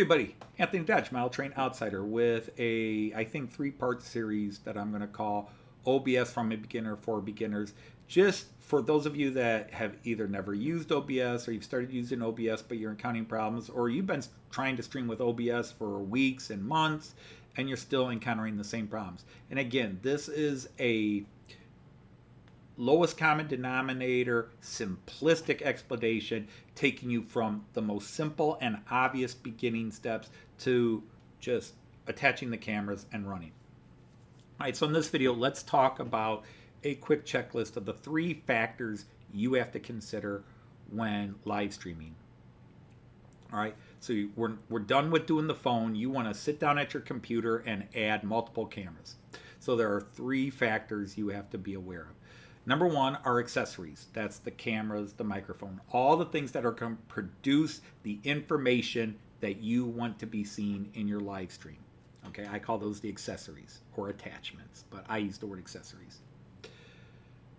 everybody, Anthony Dodge, Mile Train Outsider, with a, I think, 3-part series that I'm going to call OBS from a Beginner for Beginners. Just for those of you that have either never used OBS or you've started using OBS but you're encountering problems, or you've been trying to stream with OBS for weeks and months and you're still encountering the same problems. And again, this is a lowest common denominator, simplistic explanation, taking you from the most simple and obvious beginning steps to just attaching the cameras and running. All right, so in this video, let's talk about a quick checklist of the 3 factors you have to consider when live streaming. All right, so we're done with doing the phone. You want to sit down at your computer and add multiple cameras. So there are 3 factors you have to be aware of. Number 1 are accessories. That's the cameras, the microphone, all the things that are going to produce the information that you want to be seen in your live stream. Okay, I call those the accessories or attachments, but I use the word accessories.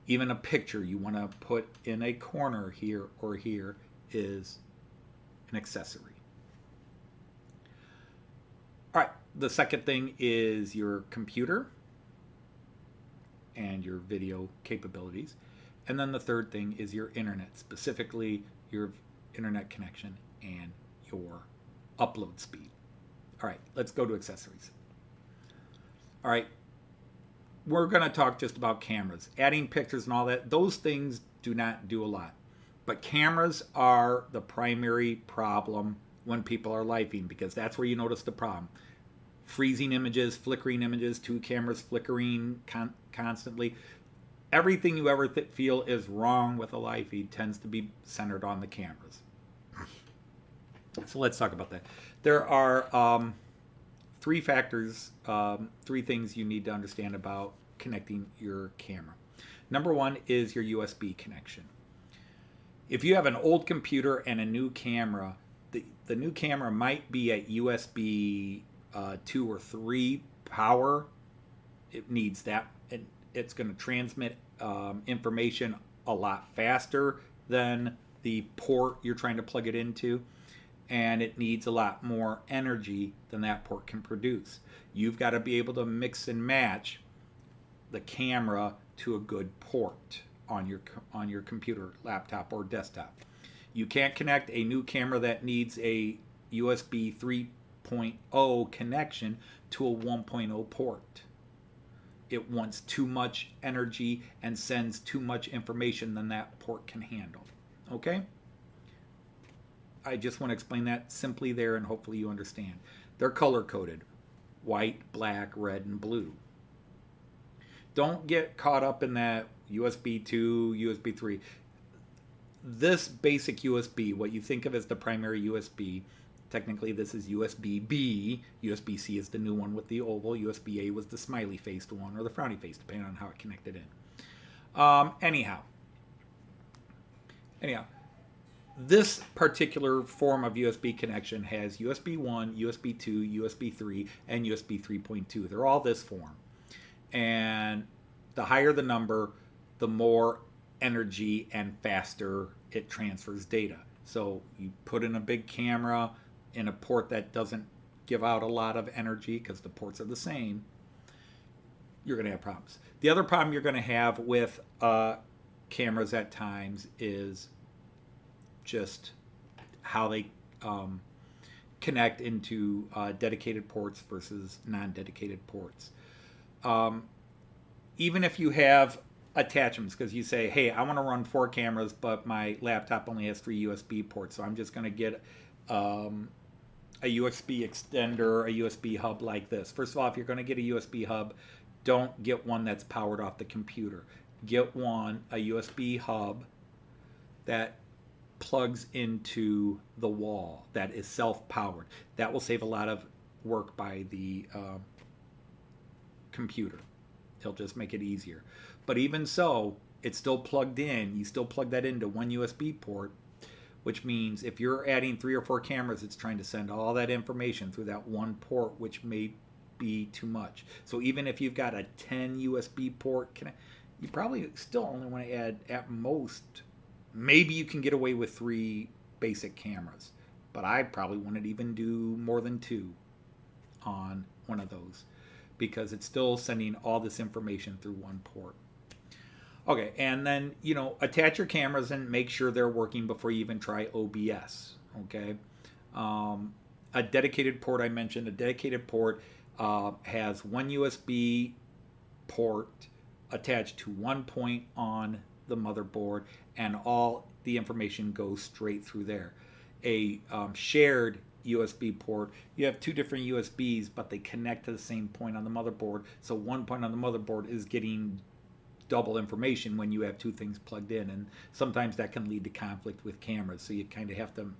Even a picture you want to put in a corner here or here is an accessory. All right, the second thing is your computer and your video capabilities. And then the third thing is your internet, specifically your internet connection and your upload speed. All right, let's go to accessories. All right, we're going to talk just about cameras. Adding pictures and all that, those things do not do a lot. But cameras are the primary problem when people are living, because that's where you notice the problem. Freezing images, flickering images, 2 cameras flickering constantly. Everything you ever feel is wrong with a live feed tends to be centered on the cameras. So let's talk about that. There are 3 factors, 3 things you need to understand about connecting your camera. Number 1 is your USB connection. If you have an old computer and a new camera, the new camera might be at USB 2 or 3 power. It needs that, and it's going to transmit information a lot faster than the port you're trying to plug it into, and it needs a lot more energy than that port can produce. You've got to be able to mix and match the camera to a good port on your computer, laptop, or desktop. You can't connect a new camera that needs a USB 3.0 connection to a 1.0 port. It wants too much energy and sends too much information than that port can handle. Okay? I just want to explain that simply there, and hopefully you understand. They're color-coded: white, black, red, and blue. Don't get caught up in that USB 2, USB 3. This basic USB, what you think of as the primary USB, technically this is USB-B. USB-C is the new one with the oval. USB-A was the smiley-faced one, or the frowny-faced, depending on how it connected in. Anyhow, this particular form of USB connection has USB 1, USB 2, USB 3, and USB 3.2. They're all this form. And the higher the number, the more energy and faster it transfers data. So you put in a big camera in a port that doesn't give out a lot of energy because the ports are the same, you're going to have problems. The other problem you're going to have with cameras at times is just how they connect into dedicated ports versus non-dedicated ports. Even if you have attachments, because you say, hey, I want to run 4 cameras, but my laptop only has 3 USB ports, so I'm just going to get a USB extender, a USB hub like this. First of all, if you're going to get a USB hub, don't get one that's powered off the computer. Get a USB hub that plugs into the wall, that is self-powered. That will save a lot of work by the computer. It'll just make it easier. But even so, it's still plugged in. You still plug that into one USB port, which means if you're adding 3 or 4 cameras, it's trying to send all that information through that one port, which may be too much. So even if you've got a 10 USB port, you probably still only want to add, at most, maybe you can get away with 3 basic cameras. but I probably wouldn't even do more than 2 on one of those because it's still sending all this information through one port. Okay, and then, attach your cameras and make sure they're working before you even try OBS, okay? A dedicated port, I mentioned, a dedicated port has one USB port attached to one point on the motherboard, and all the information goes straight through there. A shared USB port, you have 2 different USBs, but they connect to the same point on the motherboard, so one point on the motherboard is getting double information when you have 2 things plugged in, and sometimes that can lead to conflict with cameras, so you kind of have to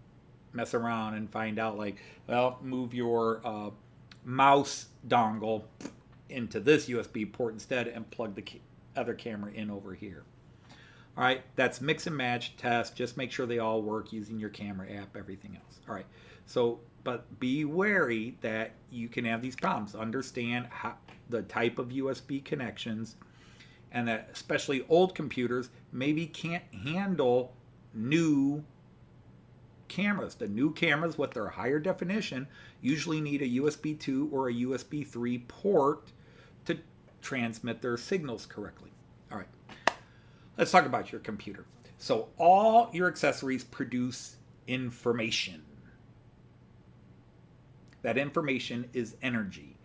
mess around and find out, like, well, move your mouse dongle into this USB port instead and plug the other camera in over here. All right, that's mix and match test. Just make sure they all work using your camera app, everything else. All right, so, but be wary that you can have these problems. Understand the type of USB connections, and that especially old computers maybe can't handle new cameras. The new cameras with their higher definition usually need a USB 2 or a USB 3 port to transmit their signals correctly. All right, let's talk about your computer. So all your accessories produce information. That information is energy.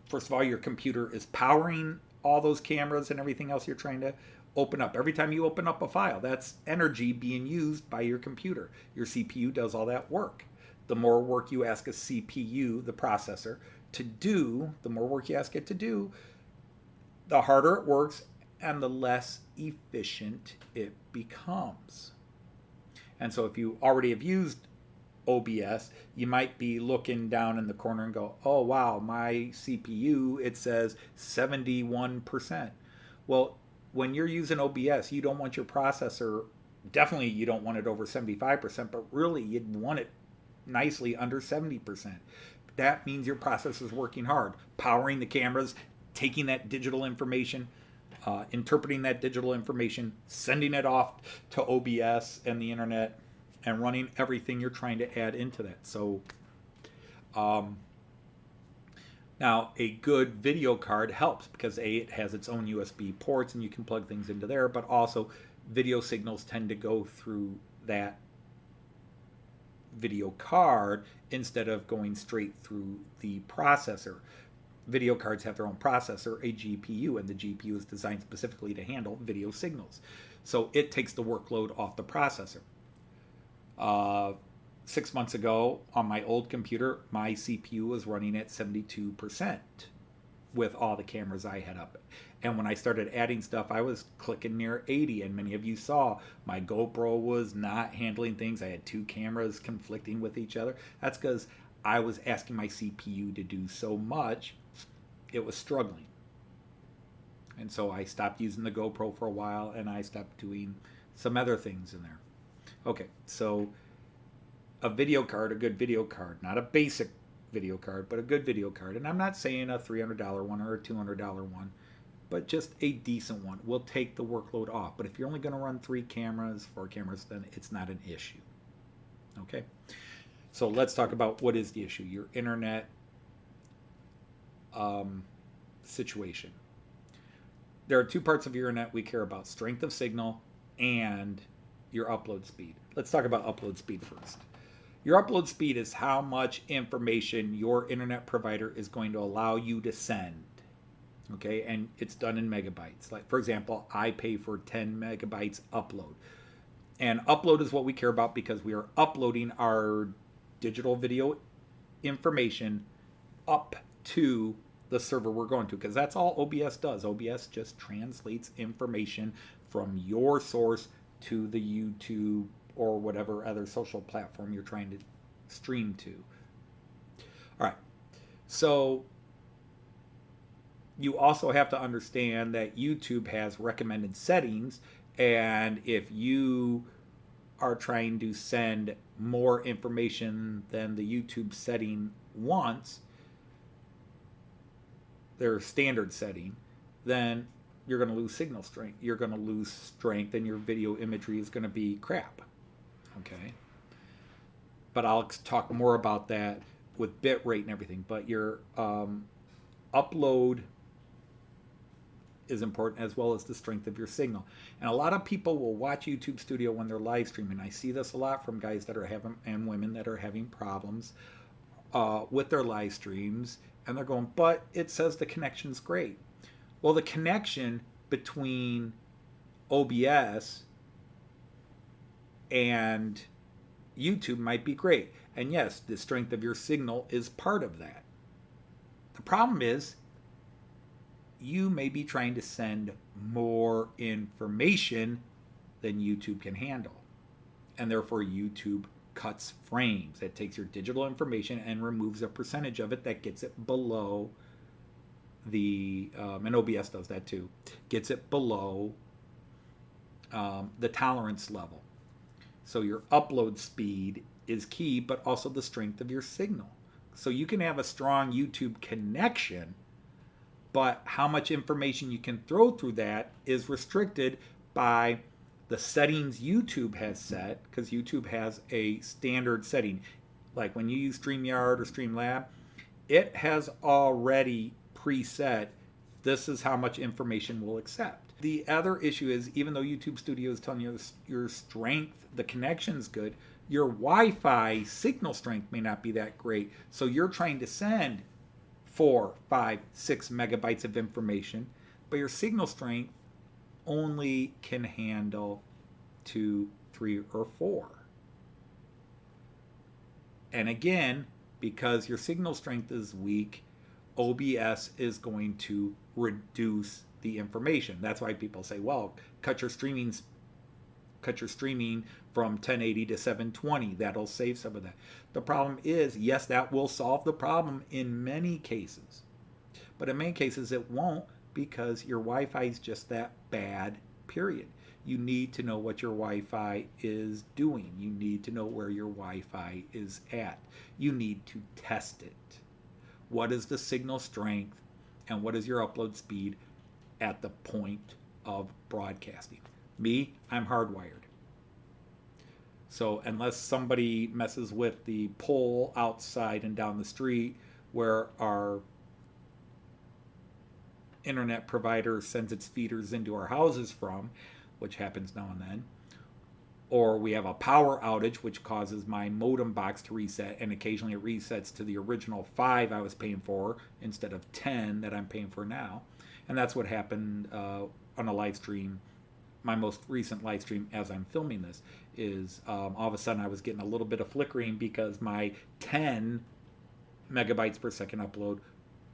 First of all, your computer is powering all those cameras and everything else you're trying to open up. Every time you open up a file, that's energy being used by your computer. Your CPU does all that work. The more work you ask a CPU, the processor, to do, the more work you ask it to do, the harder it works and the less efficient it becomes. And so if you already have used OBS, you might be looking down in the corner and go, oh wow, my CPU, it says 71%. Well, when you're using OBS, you don't want your processor, definitely you don't want it over 75%, but really you'd want it nicely under 70%. That means your processor is working hard, powering the cameras, taking that digital information, interpreting that digital information, sending it off to OBS and the internet, and running everything you're trying to add into that. So now a good video card helps because it has its own USB ports and you can plug things into there, but also video signals tend to go through that video card instead of going straight through the processor. Video cards have their own processor, a GPU, and the GPU is designed specifically to handle video signals. So it takes the workload off the processor. 6 months ago on my old computer, my CPU was running at 72% with all the cameras I had up. And when I started adding stuff, I was clicking near 80, and many of you saw my GoPro was not handling things. I had 2 cameras conflicting with each other. That's because I was asking my CPU to do so much, it was struggling. And so I stopped using the GoPro for a while, and I stopped doing some other things in there. Okay, so a video card, a good video card, not a basic video card, but a good video card. And I'm not saying a $300 one or a $200 one, but just a decent one will take the workload off. But if you're only going to run 3 cameras, 4 cameras, then it's not an issue. Okay, so let's talk about what is the issue, your internet situation. There are 2 parts of your internet we care about: strength of signal and your upload speed. Let's talk about upload speed first. Your upload speed is how much information your internet provider is going to allow you to send. Okay, and it's done in megabytes. Like, for example, I pay for 10 megabytes upload. And upload is what we care about because we are uploading our digital video information up to the server we're going to, because that's all OBS does. OBS just translates information from your source to the YouTube or whatever other social platform you're trying to stream to. All right, so you also have to understand that YouTube has recommended settings, and if you are trying to send more information than the YouTube setting wants, their standard setting, then you're going to lose signal strength. You're going to lose strength, and your video imagery is going to be crap. Okay. but I'll talk more about that with bit rate and everything. But your upload is important, as well as the strength of your signal. And a lot of people will watch YouTube Studio when they're live streaming. I see this a lot from guys that are having, and women that are having problems with their live streams, and they're going, but it says the connection's great. Well, the connection between OBS and YouTube might be great. And yes, the strength of your signal is part of that. The problem is you may be trying to send more information than YouTube can handle. And therefore YouTube cuts frames. It takes your digital information and removes a percentage of it that gets it below the, and OBS does that too, gets it below the tolerance level. So your upload speed is key, but also the strength of your signal. So you can have a strong YouTube connection, but how much information you can throw through that is restricted by the settings YouTube has set, because YouTube has a standard setting. Like when you use StreamYard or StreamLab, it has already preset, this is how much information we'll accept. The other issue is, even though YouTube Studio is telling you your strength, the connection's good, your Wi-Fi signal strength may not be that great. So you're trying to send 4, 5, 6 megabytes of information, but your signal strength only can handle 2, 3, or 4. And again, because your signal strength is weak, OBS is going to reduce the information. That's why people say, well, cut your streaming from 1080 to 720. That'll save some of that. The problem is, yes, that will solve the problem in many cases. But in many cases it won't, because your Wi-Fi is just that bad, period. You need to know what your Wi-Fi is doing. You need to know where your Wi-Fi is at. You need to test it. What is the signal strength and what is your upload speed at the point of broadcasting? Me, I'm hardwired. So unless somebody messes with the pole outside and down the street where our internet provider sends its feeders into our houses from, which happens now and then, or we have a power outage which causes my modem box to reset, and occasionally it resets to the original 5 I was paying for instead of 10 that I'm paying for now. And that's what happened on a live stream. My most recent live stream, as I'm filming this, is all of a sudden I was getting a little bit of flickering because my 10 megabytes per second upload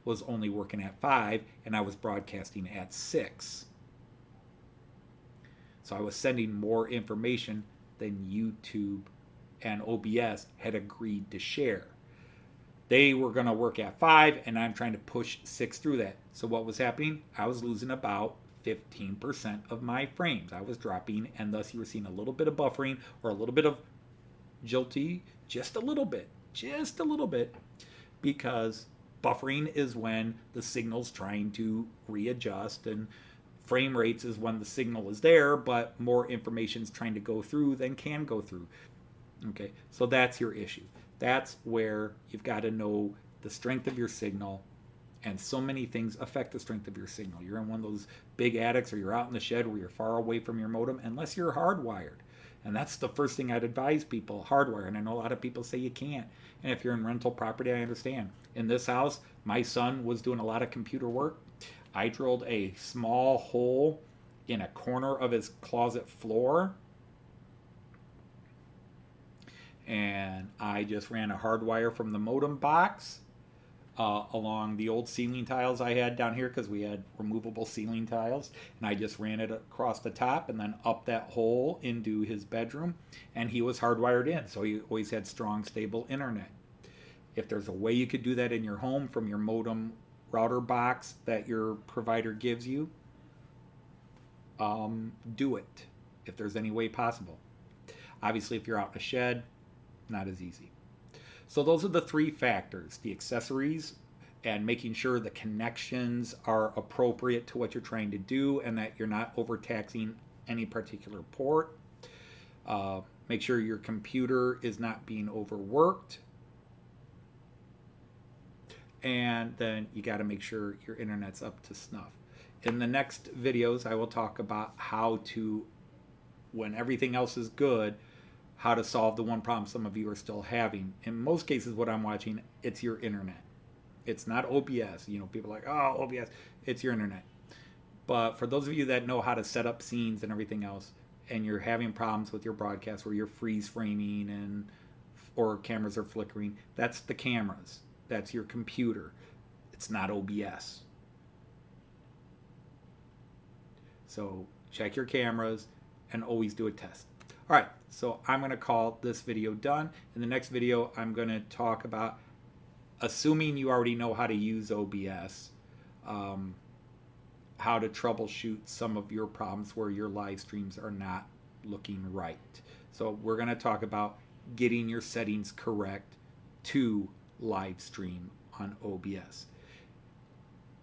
was only working at 5 and I was broadcasting at 6. So I was sending more information than YouTube and OBS had agreed to share. They were going to work at 5 and I'm trying to push 6 through that. So what was happening? I was losing about 15% of my frames. I was dropping, and thus you were seeing a little bit of buffering or a little bit of jolty, just a little bit, because buffering is when the signal's trying to readjust, and frame rates is when the signal is there, but more information is trying to go through than can go through. Okay, so that's your issue. That's where you've got to know the strength of your signal, and so many things affect the strength of your signal. You're in one of those big attics, or you're out in the shed where you're far away from your modem, unless you're hardwired. And that's the first thing I'd advise people, hardwire. And I know a lot of people say you can't. And if you're in rental property, I understand. In this house, my son was doing a lot of computer work. I drilled a small hole in a corner of his closet floor, and I just ran a hardwire from the modem box along the old ceiling tiles I had down here, because we had removable ceiling tiles, and I just ran it across the top and then up that hole into his bedroom, and he was hardwired in, so he always had strong, stable internet. If there's a way you could do that in your home from your modem router box that your provider gives you, do it if there's any way possible. Obviously, if you're out in a shed, not as easy. So those are the 3 factors: the accessories, and making sure the connections are appropriate to what you're trying to do and that you're not overtaxing any particular port. Make sure your computer is not being overworked. And then you got to make sure your internet's up to snuff. In the next videos, I will talk about how to, when everything else is good, how to solve the one problem some of you are still having. In most cases, what I'm watching, it's your internet. It's not OBS. You know, people are like, oh, OBS. It's your internet. But for those of you that know how to set up scenes and everything else, and you're having problems with your broadcast where you're freeze framing and or cameras are flickering, that's the cameras. That's your computer. It's not OBS. So check your cameras and always do a test. All right, so I'm going to call this video done. In the next video, I'm going to talk about, assuming you already know how to use OBS, how to troubleshoot some of your problems where your live streams are not looking right. So we're going to talk about getting your settings correct to live stream on OBS.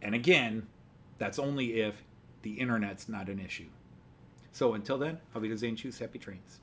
And again, that's only if the internet's not an issue. So until then, I'll be the Zane Shoes. Happy trains.